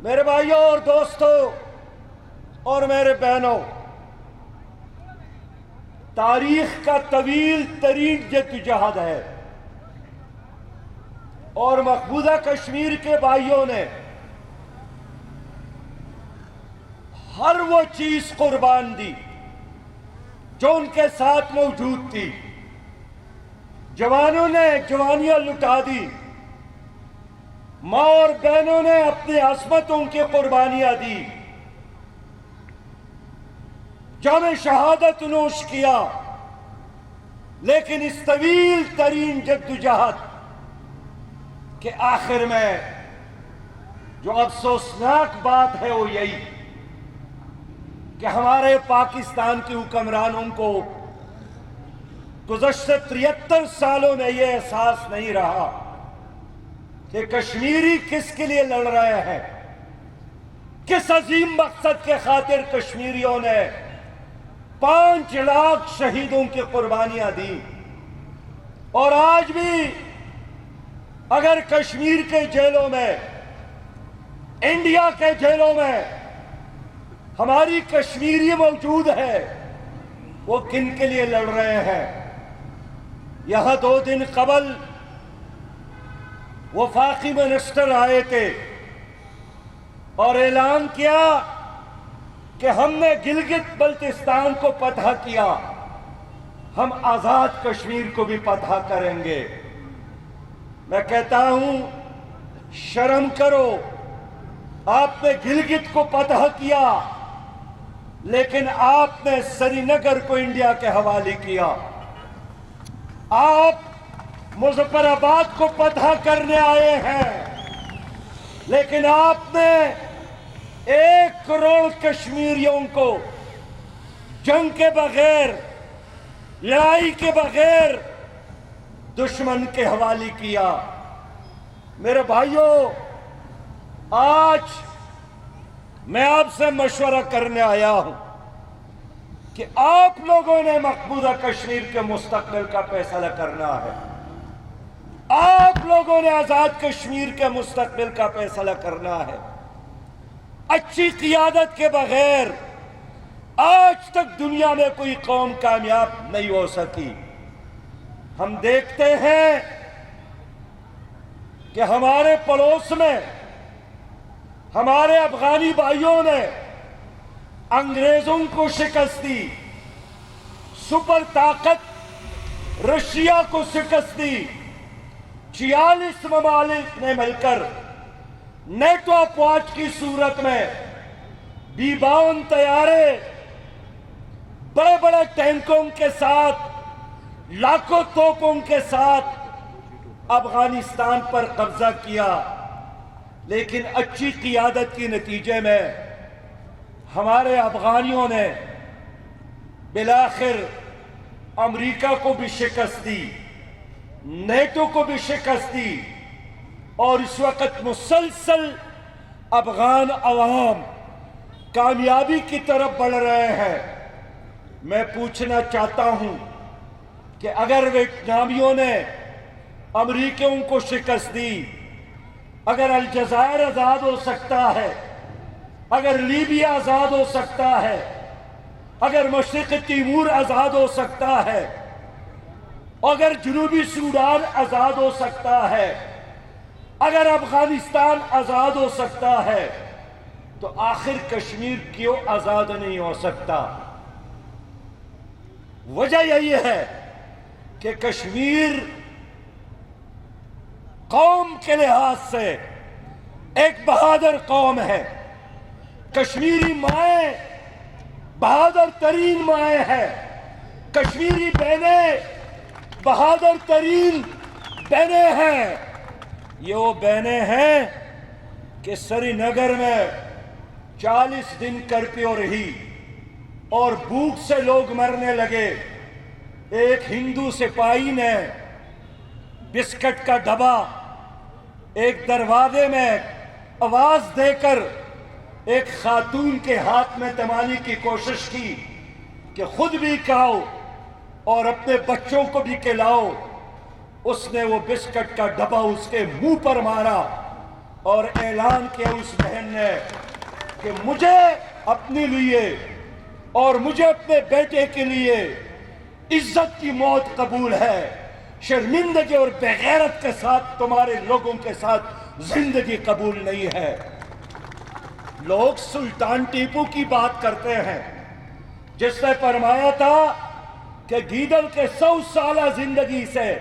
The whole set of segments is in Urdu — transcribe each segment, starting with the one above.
میرے بھائیوں اور دوستوں اور میرے بہنوں، تاریخ کا طویل ترین جدوجہد ہے اور مقبوضہ کشمیر کے بھائیوں نے ہر وہ چیز قربان دی جو ان کے ساتھ موجود تھی۔ جوانوں نے جوانیاں لٹا دی، ماں اور بہنوں نے اپنی عصمتوں کی قربانیاں دی، جام شہادت نوش کیا، لیکن اس طویل ترین جدوجہد کے آخر میں جو افسوسناک بات ہے وہ یہی کہ ہمارے پاکستان کے حکمرانوں کو گزشتہ 73 سالوں میں یہ احساس نہیں رہا کہ کشمیری کس کے لیے لڑ رہے ہیں، کس عظیم مقصد کے خاطر کشمیریوں نے 5 لاکھ شہیدوں کی قربانیاں دی۔ اور آج بھی اگر کشمیر کے جیلوں میں، انڈیا کے جیلوں میں ہماری کشمیری موجود ہے، وہ کن کے لیے لڑ رہے ہیں؟ یہاں 2 دن قبل وفاقی منسٹر آئے تھے اور اعلان کیا کہ ہم نے گلگت بلتستان کو فتح کیا، ہم آزاد کشمیر کو بھی فتح کریں گے۔ میں کہتا ہوں شرم کرو، آپ نے گلگت کو فتح کیا لیکن آپ نے سری نگر کو انڈیا کے حوالے کیا۔ آپ مظفر آباد کو فتح کرنے آئے ہیں لیکن آپ نے 1 کروڑ کشمیریوں کو جنگ کے بغیر، لڑائی کے بغیر دشمن کے حوالے کیا۔ میرے بھائیوں، آج میں آپ سے مشورہ کرنے آیا ہوں کہ آپ لوگوں نے مقبوضہ کشمیر کے مستقبل کا فیصلہ کرنا ہے، آپ لوگوں نے آزاد کشمیر کے مستقبل کا فیصلہ کرنا ہے۔ اچھی قیادت کے بغیر آج تک دنیا میں کوئی قوم کامیاب نہیں ہو سکی۔ ہم دیکھتے ہیں کہ ہمارے پڑوس میں ہمارے افغانی بھائیوں نے انگریزوں کو شکست دی، سپر طاقت رشیا کو شکست دی، 46 ممالک نے مل کر نیٹو افواج کی صورت میں B-52 طیارے بڑے بڑے ٹینکوں کے ساتھ، لاکھوں توپوں کے ساتھ افغانستان پر قبضہ کیا، لیکن اچھی قیادت کے نتیجے میں ہمارے افغانیوں نے بالآخر امریکہ کو بھی شکست دی، نیٹو کو بھی شکست دی، اور اس وقت مسلسل افغان عوام کامیابی کی طرف بڑھ رہے ہیں۔ میں پوچھنا چاہتا ہوں کہ اگر ویتنامیوں نے امریکیوں کو شکست دی، اگر الجزائر آزاد ہو سکتا ہے، اگر لیبیا آزاد ہو سکتا ہے، اگر مشرق تیمور آزاد ہو سکتا ہے، اگر جنوبی سوڈان آزاد ہو سکتا ہے، اگر افغانستان آزاد ہو سکتا ہے، تو آخر کشمیر کیوں آزاد نہیں ہو سکتا؟ وجہ یہی ہے کہ کشمیر قوم کے لحاظ سے ایک بہادر قوم ہے۔ کشمیری مائیں بہادر ترین مائیں ہیں، کشمیری بہنیں بہادر ترین بہنیں ہیں۔ یہ وہ بہنیں ہیں کہ سری نگر میں 40 دن کرفیو رہی اور بھوک سے لوگ مرنے لگے، ایک ہندو سپاہی نے بسکٹ کا ڈبہ ایک دروازے میں آواز دے کر ایک خاتون کے ہاتھ میں تمانے کی کوشش کی کہ خود بھی کھاؤ اور اپنے بچوں کو بھی کھلاؤ۔ اس نے وہ بسکٹ کا ڈبہ اس کے منہ پر مارا اور اعلان کیا اس بہن نے کہ مجھے اپنے لیے اور مجھے اپنے بیٹے کے لیے عزت کی موت قبول ہے، شرمندگی اور بغیرت کے ساتھ تمہارے لوگوں کے ساتھ زندگی قبول نہیں ہے۔ لوگ سلطان ٹیپو کی بات کرتے ہیں جس نے فرمایا تھا کہ گیدڑ کے 100 سالہ زندگی سے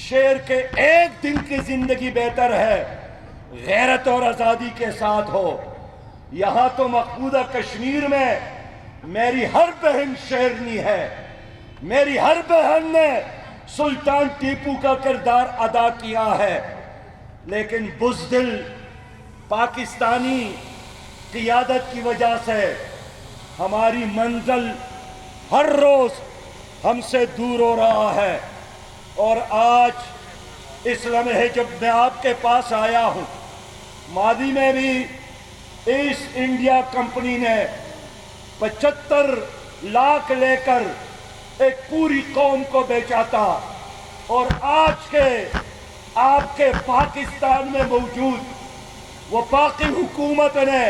شیر کے ایک دن کی زندگی بہتر ہے، غیرت اور آزادی کے ساتھ ہو۔ یہاں تو مقبوضہ کشمیر میں میری ہر بہن شیرنی ہے، میری ہر بہن نے سلطان ٹیپو کا کردار ادا کیا ہے، لیکن بزدل پاکستانی قیادت کی وجہ سے ہماری منزل ہر روز ہم سے دور ہو رہا ہے۔ اور آج اس لمحے جب میں آپ کے پاس آیا ہوں، ماضی میں بھی ایسٹ انڈیا کمپنی نے 75 لاکھ لے کر ایک پوری قوم کو بیچا تھا، اور آج کے آپ کے پاکستان میں موجود وفاقی حکومت نے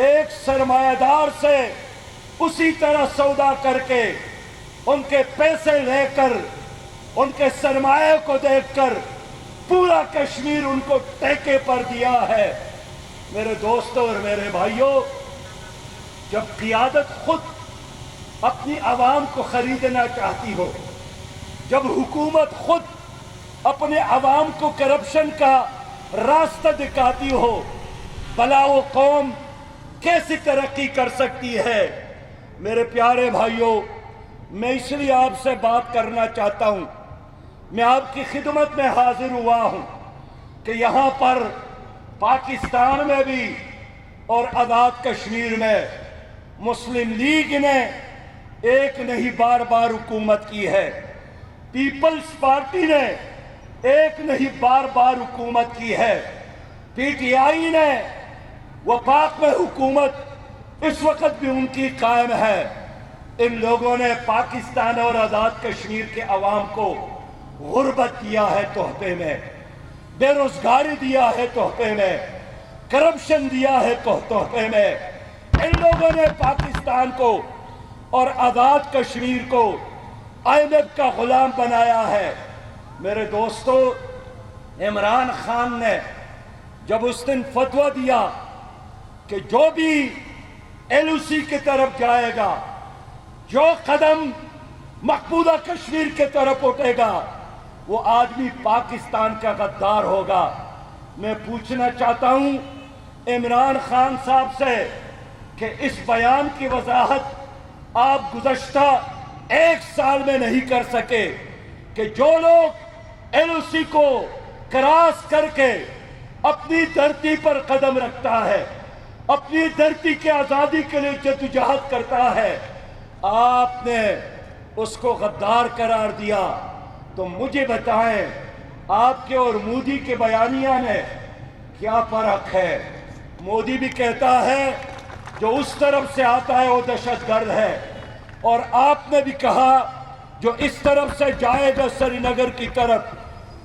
ایک سرمایہ دار سے اسی طرح سودا کر کے ان کے پیسے لے کر ان کے سرمایہ کو دیکھ کر پورا کشمیر ان کو ٹیکے پر دیا ہے۔ میرے دوستوں اور میرے بھائیوں، جب قیادت خود اپنی عوام کو خریدنا چاہتی ہو، جب حکومت خود اپنے عوام کو کرپشن کا راستہ دکھاتی ہو، بھلا وہ قوم کیسی ترقی کر سکتی ہے؟ میرے پیارے بھائیوں، میں اس لیے آپ سے بات کرنا چاہتا ہوں، میں آپ کی خدمت میں حاضر ہوا ہوں کہ یہاں پر پاکستان میں بھی اور آزاد کشمیر میں مسلم لیگ نے ایک نہیں بار بار حکومت کی ہے، پیپلز پارٹی نے ایک نہیں بار بار حکومت کی ہے، پی ٹی آئی نے وفاق میں حکومت اس وقت بھی ان کی قائم ہے۔ ان لوگوں نے پاکستان اور آزاد کشمیر کے عوام کو غربت دیا ہے تحفے میں، بے روزگاری دیا ہے تحفے میں، کرپشن دیا ہے تحفے میں۔ ان لوگوں نے پاکستان کو اور آزاد کشمیر کو IMF کا غلام بنایا ہے۔ میرے دوستو، عمران خان نے جب اس دن فتویٰ دیا کہ جو بھی LOC کی طرف جائے گا، جو قدم مقبوضہ کشمیر کی طرف اٹھے گا، وہ آدمی پاکستان کا غدار ہوگا۔ میں پوچھنا چاہتا ہوں عمران خان صاحب سے کہ اس بیان کی وضاحت آپ گزشتہ 1 سال میں نہیں کر سکے کہ جو لوگ LOC کو کراس کر کے اپنی دھرتی پر قدم رکھتا ہے، اپنی دھرتی کی آزادی کے لیے جدوجہد کرتا ہے، آپ نے اس کو غدار قرار دیا۔ تو مجھے بتائیں، آپ کے اور مودی کے بیانیہ میں کیا فرق ہے؟ مودی بھی کہتا ہے جو اس طرف سے آتا ہے وہ دہشت گرد ہے، اور آپ نے بھی کہا جو اس طرف سے جائے گا سری نگر کی طرف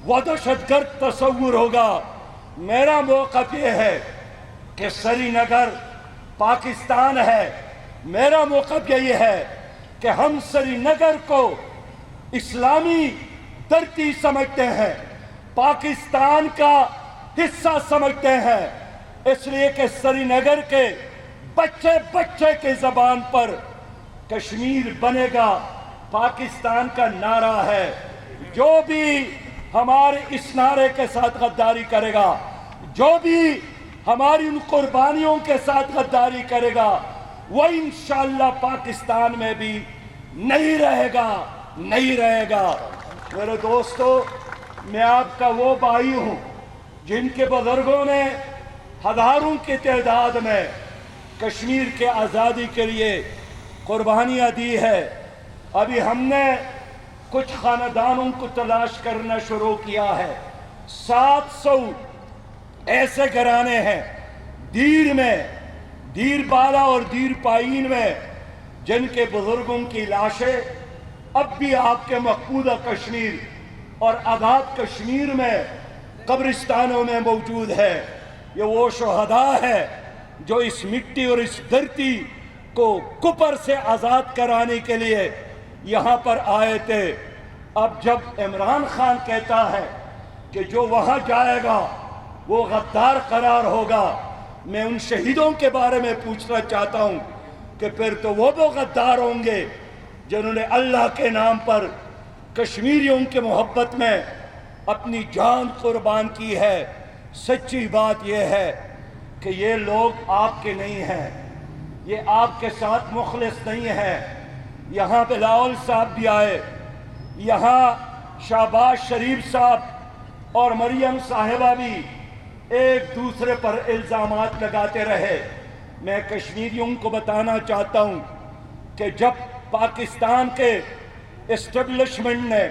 وہ دہشت گرد تصور ہوگا۔ میرا موقف یہ ہے کہ سری نگر پاکستان ہے۔ میرا موقف یہی ہے کہ ہم سری نگر کو اسلامی دھرتی سمجھتے ہیں، پاکستان کا حصہ سمجھتے ہیں، اس لیے کہ سری نگر کے بچے بچے کی زبان پر کشمیر بنے گا پاکستان کا نعرہ ہے۔ جو بھی ہمارے اس نعرے کے ساتھ غداری کرے گا، جو بھی ہماری ان قربانیوں کے ساتھ غداری کرے گا، وہ انشاءاللہ پاکستان میں بھی نہیں رہے گا، نہیں رہے گا۔ میرے دوستو، میں آپ کا وہ بھائی ہوں جن کے بزرگوں نے ہزاروں کی تعداد میں کشمیر کے آزادی کے لیے قربانیاں دی ہے۔ ابھی ہم نے کچھ خاندانوں کو تلاش کرنا شروع کیا ہے۔ 700 ایسے گھرانے ہیں دیر میں، دیر بالا اور دیر پائین میں، جن کے بزرگوں کی لاشیں اب بھی آپ کے مقبوضہ کشمیر اور آزاد کشمیر میں قبرستانوں میں موجود ہے۔ یہ وہ شہداء ہے جو اس مٹی اور اس دھرتی کو کفر سے آزاد کرانے کے لیے یہاں پر آئے تھے۔ اب جب عمران خان کہتا ہے کہ جو وہاں جائے گا وہ غدار قرار ہوگا، میں ان شہیدوں کے بارے میں پوچھنا چاہتا ہوں کہ پھر تو وہ غدار ہوں گے جنہوں نے اللہ کے نام پر کشمیریوں کے محبت میں اپنی جان قربان کی ہے۔ سچی بات یہ ہے کہ یہ لوگ آپ کے نہیں ہیں، یہ آپ کے ساتھ مخلص نہیں ہیں۔ یہاں بلاول صاحب بھی آئے، یہاں شہباز شریف صاحب اور مریم صاحبہ بھی ایک دوسرے پر الزامات لگاتے رہے۔ میں کشمیریوں کو بتانا چاہتا ہوں کہ جب پاکستان کے اسٹیبلشمنٹ نے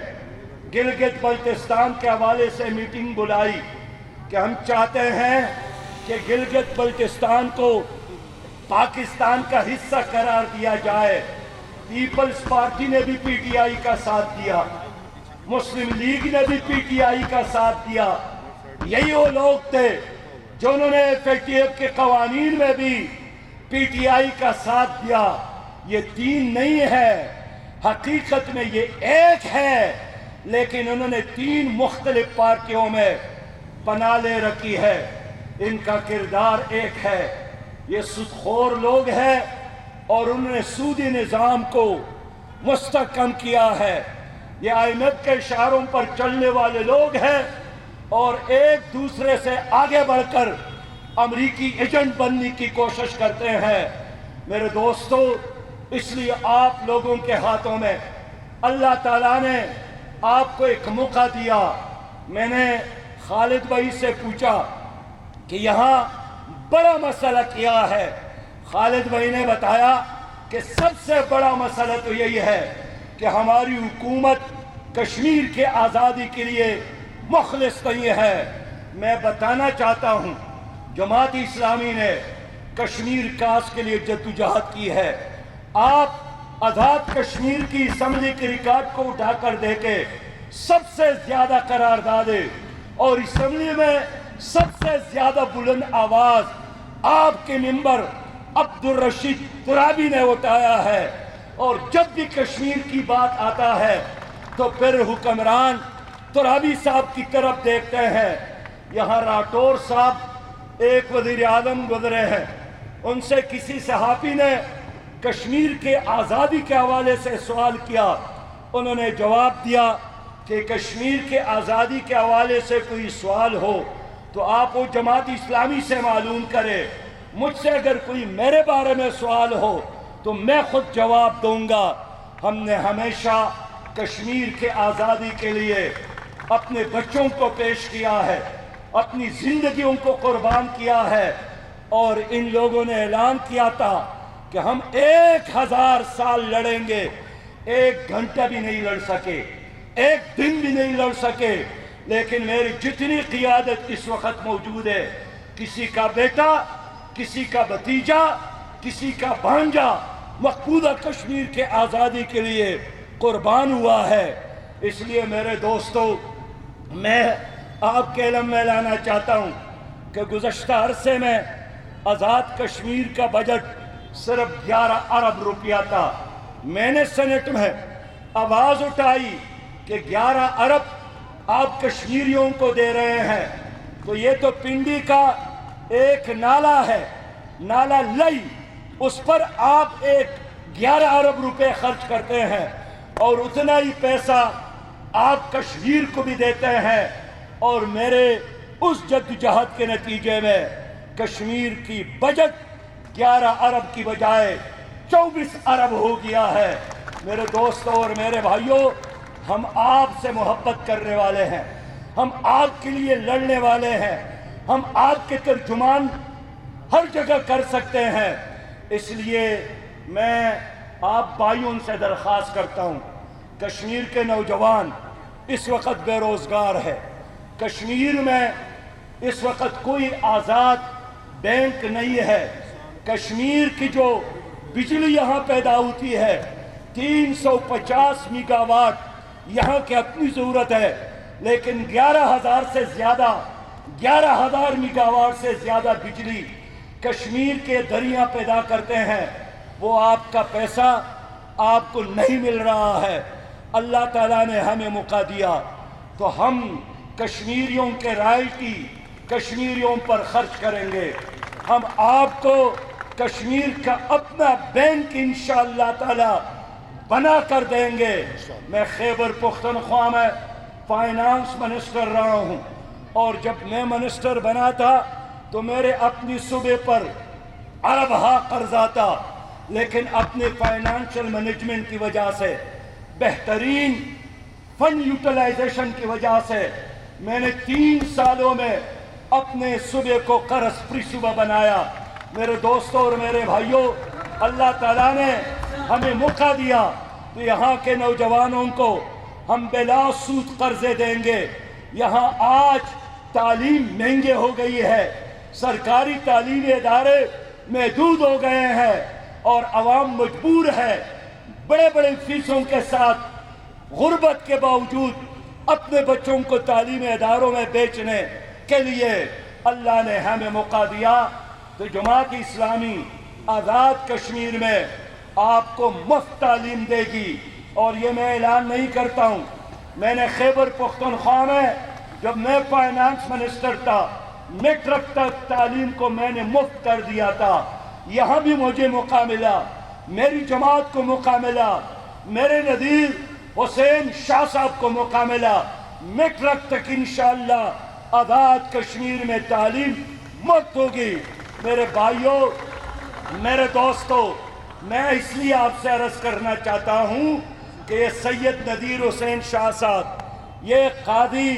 گلگت بلتستان کے حوالے سے میٹنگ بلائی کہ ہم چاہتے ہیں کہ گلگت بلتستان کو پاکستان کا حصہ قرار دیا جائے، پیپلز پارٹی نے بھی پی ٹی آئی کا ساتھ دیا، مسلم لیگ نے بھی پی ٹی آئی کا ساتھ دیا۔ یہی وہ لوگ تھے جنہوں نے FATF کے قوانین میں بھی پی ٹی آئی کا ساتھ دیا۔ یہ تین نہیں ہے، حقیقت میں یہ ایک ہے، لیکن انہوں نے تین مختلف پارٹیوں میں پناہ لے رکھی ہے۔ ان کا کردار ایک ہے، یہ سودخور لوگ ہیں اور انہوں نے سودی نظام کو مستحکم کیا ہے۔ یہ IMF کے اشاروں پر چلنے والے لوگ ہیں اور ایک دوسرے سے آگے بڑھ کر امریکی ایجنٹ بننے کی کوشش کرتے ہیں۔ میرے دوستو، اس لیے آپ لوگوں کے ہاتھوں میں اللہ تعالیٰ نے آپ کو ایک موقع دیا۔ میں نے خالد بھائی سے پوچھا کہ یہاں بڑا مسئلہ کیا ہے۔ خالد بھائی نے بتایا کہ سب سے بڑا مسئلہ تو یہی ہے کہ ہماری حکومت کشمیر کے آزادی کے لیے مخلص نہیں ہے۔ میں بتانا چاہتا ہوں جماعت اسلامی نے کشمیر کاس کے لیے جدوجہد کی ہے۔ آپ آزاد کشمیر کی اسمبلی کے ریکارڈ کو اٹھا کر دیکھیں، سب سے زیادہ قراردادیں اور اسمبلی میں سب سے زیادہ بلند آواز آپ کے ممبر عبدالرشید ترابی نے اٹھایا ہے۔ اور جب بھی کشمیر کی بات آتا ہے تو پھر حکمران ترابی صاحب کی طرف دیکھتے ہیں۔ یہاں راٹور صاحب ایک وزیر اعظم گزرے ہیں، ان سے کسی صحافی نے کشمیر کے آزادی کے حوالے سے سوال کیا، انہوں نے جواب دیا کہ کشمیر کے آزادی کے حوالے سے کوئی سوال ہو تو آپ وہ جماعت اسلامی سے معلوم کرے، مجھ سے اگر کوئی میرے بارے میں سوال ہو تو میں خود جواب دوں گا۔ ہم نے ہمیشہ کشمیر کے آزادی کے لیے اپنے بچوں کو پیش کیا ہے، اپنی زندگیوں کو قربان کیا ہے، اور ان لوگوں نے اعلان کیا تھا کہ ہم 1000 سال لڑیں گے، 1 گھنٹہ بھی نہیں لڑ سکے، 1 دن بھی نہیں لڑ سکے۔ لیکن میری جتنی قیادت اس وقت موجود ہے، کسی کا بیٹا، کسی کا بھتیجا، کسی کا بھانجا مقبوضہ کشمیر کے آزادی کے لیے قربان ہوا ہے۔ اس لیے میرے دوستو، میں آپ کے علم میں لانا چاہتا ہوں کہ گزشتہ عرصے میں آزاد کشمیر کا بجٹ صرف 11 ارب روپیہ تھا۔ میں نے سینٹ میں آواز اٹھائی کہ 11 ارب آپ کشمیریوں کو دے رہے ہیں، تو یہ تو پنڈی کا ایک نالا ہے، نالا لئی، اس پر آپ 11 ارب روپے خرچ کرتے ہیں اور اتنا ہی پیسہ آپ کشمیر کو بھی دیتے ہیں۔ اور میرے اس جدوجہد کے نتیجے میں کشمیر کی بجٹ 11 ارب کی بجائے 24 ارب ہو گیا ہے۔ میرے دوستوں اور میرے بھائیوں، ہم آپ سے محبت کرنے والے ہیں، ہم آپ کے لیے لڑنے والے ہیں، ہم آپ کے ترجمان ہر جگہ کر سکتے ہیں۔ اس لیے میں آپ بھائیوں سے درخواست کرتا ہوں، کشمیر کے نوجوان اس وقت بے روزگار ہے، کشمیر میں اس وقت کوئی آزاد بینک نہیں ہے، کشمیر کی جو بجلی یہاں پیدا ہوتی ہے 350 میگا واٹ یہاں کی اپنی ضرورت ہے، لیکن 11,000 سے زیادہ 11,000 میگاواٹ سے زیادہ بجلی کشمیر کے دریا پیدا کرتے ہیں، وہ آپ کا پیسہ آپ کو نہیں مل رہا ہے۔ اللہ تعالیٰ نے ہمیں موقع دیا تو ہم کشمیریوں کے رائلٹی کشمیریوں پر خرچ کریں گے۔ ہم آپ کو کشمیر کا اپنا بینک انشاءاللہ تعالی بنا کر دیں گے۔ میں خیبر پختونخوا میں فائنانس منسٹر رہا ہوں، اور جب میں منسٹر بنا تھا تو میرے اپنی صوبے پر اربہ قرضہ تھا، لیکن اپنے فائنانشل مینجمنٹ کی وجہ سے، بہترین فنڈ یوٹیلائزیشن کی وجہ سے میں نے 3 سالوں میں اپنے صوبے کو قرض فری صوبہ بنایا۔ میرے دوستوں اور میرے بھائیوں، اللہ تعالیٰ نے ہمیں موقع دیا تو یہاں کے نوجوانوں کو ہم بلا سود قرضے دیں گے۔ یہاں آج تعلیم مہنگے ہو گئی ہے، سرکاری تعلیمی ادارے محدود ہو گئے ہیں، اور عوام مجبور ہے بڑے بڑے فیسوں کے ساتھ غربت کے باوجود اپنے بچوں کو تعلیمی اداروں میں بیچنے کے لیے۔ اللہ نے ہمیں موقع دیا تو جماعت اسلامی آزاد کشمیر میں آپ کو مفت تعلیم دے گی۔ اور یہ میں اعلان نہیں کرتا ہوں، میں نے خیبر پختونخوا میں جب میں فائنانس منسٹر تھا، میٹرک تک تعلیم کو میں نے مفت کر دیا تھا۔ یہاں بھی مجھے موقع ملا، میری جماعت کو موقع ملا، میرے نظیر حسین شاہ صاحب کو موقع ملا، میٹرک تک انشاءاللہ آزاد کشمیر میں تعلیم مفت ہوگی۔ میرے بھائیوں، میرے دوستوں، میں اس لیے آپ سے عرض کرنا چاہتا ہوں کہ یہ سید نذیر حسین شاہ صاحب، یہ قاضی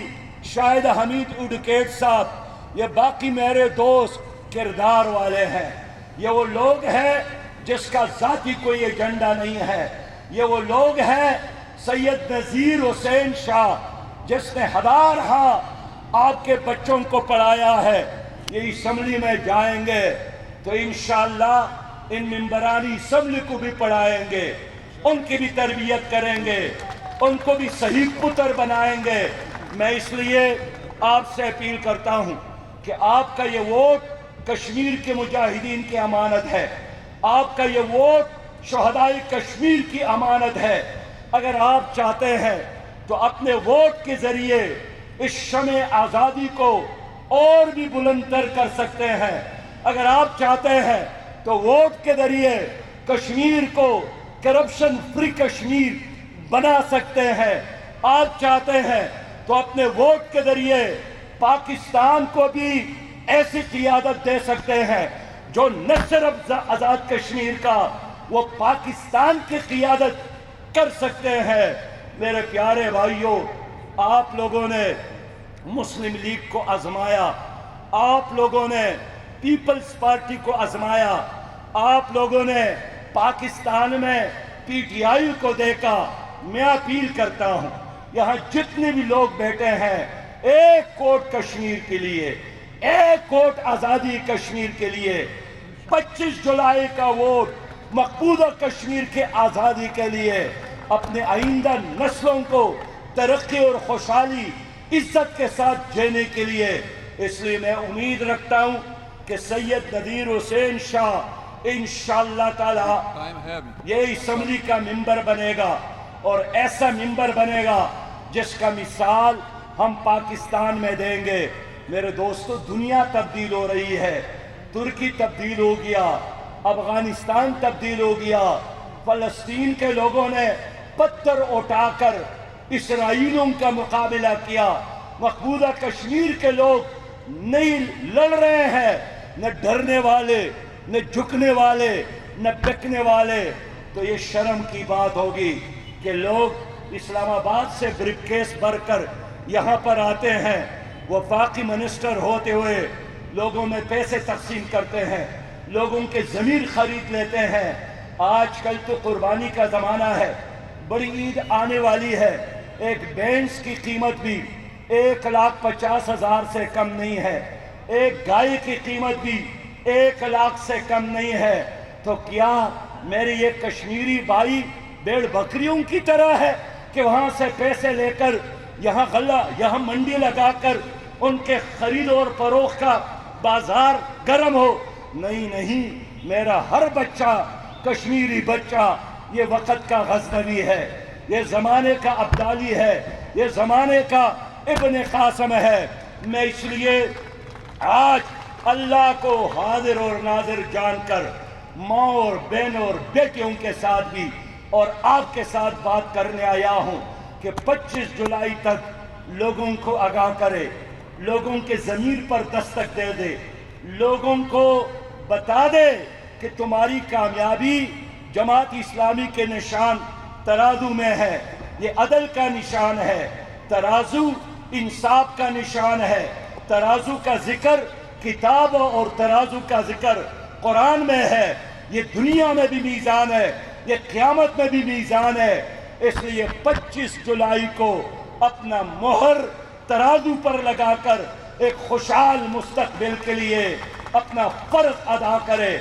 شاہد حمید ایڈوکیٹ صاحب، یہ باقی میرے دوست کردار والے ہیں۔ یہ وہ لوگ ہیں جس کا ذاتی کوئی ایجنڈا نہیں ہے۔ یہ وہ لوگ ہیں سید نذیر حسین شاہ جس نے ہزارہا آپ کے بچوں کو پڑھایا ہے۔ یہ اسمبلی میں جائیں گے تو انشاءاللہ ان ممبرانی اسمبلی کو بھی پڑھائیں گے، ان کی بھی تربیت کریں گے، ان کو بھی صحیح پتر بنائیں گے۔ میں اس لیے آپ سے اپیل کرتا ہوں کہ آپ کا یہ ووٹ کشمیر کے مجاہدین کی امانت ہے، آپ کا یہ ووٹ شہدائے کشمیر کی امانت ہے۔ اگر آپ چاہتے ہیں تو اپنے ووٹ کے ذریعے اس شمع آزادی کو اور بھی بلند تر کر سکتے ہیں۔ اگر آپ چاہتے ہیں تو ووٹ کے ذریعے کشمیر کو کرپشن فری کشمیر بنا سکتے ہیں۔ آپ چاہتے ہیں تو اپنے ووٹ کے ذریعے پاکستان کو بھی ایسی قیادت دے سکتے ہیں جو نہ صرف آزاد کشمیر کا، وہ پاکستان کی قیادت کر سکتے ہیں۔ میرے پیارے بھائیوں، آپ لوگوں نے مسلم لیگ کو آزمایا، آپ لوگوں نے پیپلز پارٹی کو آزمایا، آپ لوگوں نے پاکستان میں پی ٹی آئی کو دیکھا۔ میں اپیل کرتا ہوں، یہاں جتنے بھی لوگ بیٹھے ہیں، ایک ووٹ کشمیر کے لیے، ایک ووٹ آزادی کشمیر کے لیے، 25 جولائی کا ووٹ مقبوضہ کشمیر کے آزادی کے لیے، اپنے آئندہ نسلوں کو ترقی اور خوشحالی عزت کے ساتھ جینے کے لیے۔ اس لیے میں امید رکھتا ہوں کہ سید نذیر حسین شاہ انشاءاللہ تعالی یہ اسمبلی کا ممبر بنے گا، اور ایسا ممبر بنے گا جس کا مثال ہم پاکستان میں دیں گے۔ میرے دوستو، دنیا تبدیل ہو رہی ہے، ترکی تبدیل ہو گیا، افغانستان تبدیل ہو گیا، فلسطین کے لوگوں نے پتھر اٹھا کر اسرائیلیوں کا مقابلہ کیا، مقبوضہ کشمیر کے لوگ نہیں لڑ رہے ہیں، نہ ڈرنے والے، نہ جھکنے والے، نہ بکنے والے۔ تو یہ شرم کی بات ہوگی کہ لوگ اسلام آباد سے بریف کیس بھر کر یہاں پر آتے ہیں، وفاقی منسٹر ہوتے ہوئے لوگوں میں پیسے تقسیم کرتے ہیں، لوگوں کے زمین خرید لیتے ہیں۔ آج کل تو قربانی کا زمانہ ہے، بڑی عید آنے والی ہے، ایک بینس کی قیمت بھی 1,50,000 سے کم نہیں ہے، ایک گائے کی قیمت بھی 1 لاکھ سے کم نہیں ہے۔ تو کیا میرے یہ کشمیری بھائی بیڑ بکریوں کی طرح ہے کہ وہاں سے پیسے لے کر یہاں غلہ، یہاں منڈی لگا کر ان کے خرید اور فروخت کا بازار گرم ہو. نہیں، میرا ہر بچہ کشمیری بچہ یہ وقت کا غزنوی ہے، یہ زمانے کا عبدالی ہے، یہ زمانے کا ابن قاسم ہے. میں اس لیے آج اللہ کو حاضر اور ناظر جان کر ماں اور بہنوں اور بیٹیوں کے ساتھ بھی اور آپ کے ساتھ بات کرنے آیا ہوں کہ 25 جولائی تک لوگوں کو آگاہ کرے، لوگوں کے ضمیر پر دستک دے دے، لوگوں کو بتا دے کہ تمہاری کامیابی جماعت اسلامی کے نشان ترازو میں ہے. یہ عدل کا نشان ہے، ترازو انصاف کا نشان ہے، ترازو کا ذکر کتاب اور ترازو کا ذکر قرآن میں ہے. یہ دنیا میں بھی میزان ہے، یہ قیامت میں بھی میزان ہے. اس لیے 25 جولائی کو اپنا مہر ترازو پر لگا کر ایک خوشحال مستقبل کے لیے اپنا فرض ادا کرے.